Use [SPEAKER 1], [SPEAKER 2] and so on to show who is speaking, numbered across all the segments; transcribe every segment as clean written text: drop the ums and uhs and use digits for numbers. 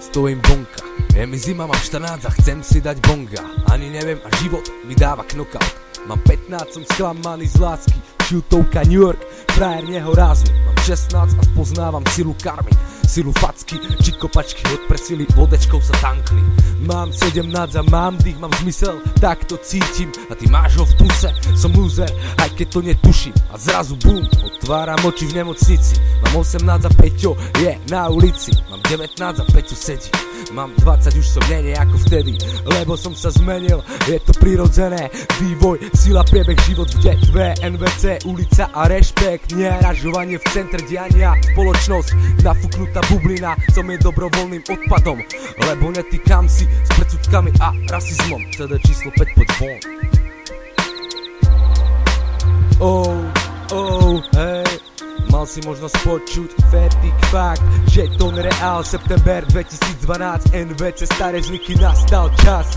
[SPEAKER 1] stojím bonka. Je mi zima, mám 14 a chcem si dať bonga. Ani neviem a život mi dáva knockout. Mám 15, som sklamaný z lásky. Šiltovka New York, frajer nehorázny. Mám 16 a spoznávam silu karmy. Silu facky, či kopačky od presily vodečkou sa tankli. Mám 17 a mám dých, mám zmysel, tak to cítim. A ty máš ho v puse, som loser, aj keď to netuším. A zrazu bum, otváram oči v nemocnici. Mám 18 a Peťo je na ulici. Mám 19 a Peťo sedí. Mám 20, už som menej ako vtedy, lebo som sa zmenil, je to prirodzené. Vývoj, sila, priebeh, život v detve, NVC, ulica a rešpekt. Neražovanie v centre diania, spoločnosť, nafúknutá bublina. Som je dobrovoľným odpadom, lebo netýkam si s predsudkami a rasizmom. CD číslo 5 poď von. Hej. Mal si možnosť počuť verdikt fakt, že to nereál. September 2012, NVC, staré zvyky, nastal čas.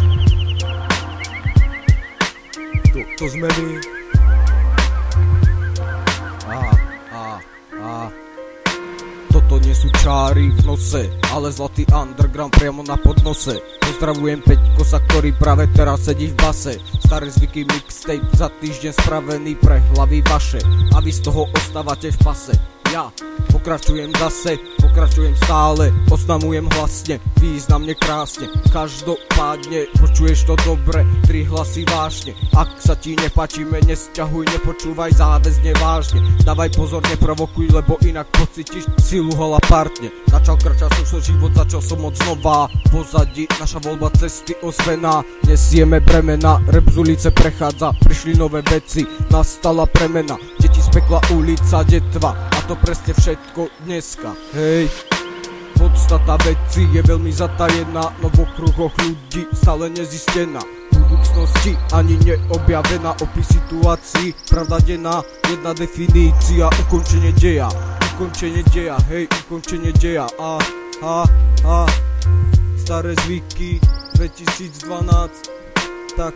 [SPEAKER 1] To sme my.
[SPEAKER 2] Toto nie sú čáry v nose, ale zlatý underground priamo na podnose. Pozdravujem Peťkosa, ktorý práve teraz sedí v base. Staré zvyky mixtape za týždeň spravený pre hlavy vaše. A vy z toho ostávate v pase. Ja pokračujem zase, pokračujem stále, oznamujem hlasne, významne krásne. Každopádne počuješ to dobre, 3 hlasy vážne. Ak sa ti nepáčime, nesťahuj, nepočúvaj záväzne vážne. Dávaj pozor, neprovokuj, lebo inak pocítiš silu hola partne. Začal kráčať svoj život, začal som moc nová. Pozadí naša voľba cesty ozvená. Nesieme bremena, rap z ulice prechádza, prišli nové veci, nastala premena. Deti z pekla, ulica, detva, a to presne všetko dneska. Hej, podstata veci je veľmi zatajená, no v okruhoch ľudí stále nezistená. V budúcnosti ani neobjavená, opis situácií, pravda denná, jedna definícia, ukončenie deja. Ukončenie deja, hej, ukončenie deja. Staré zvyky 2012, tak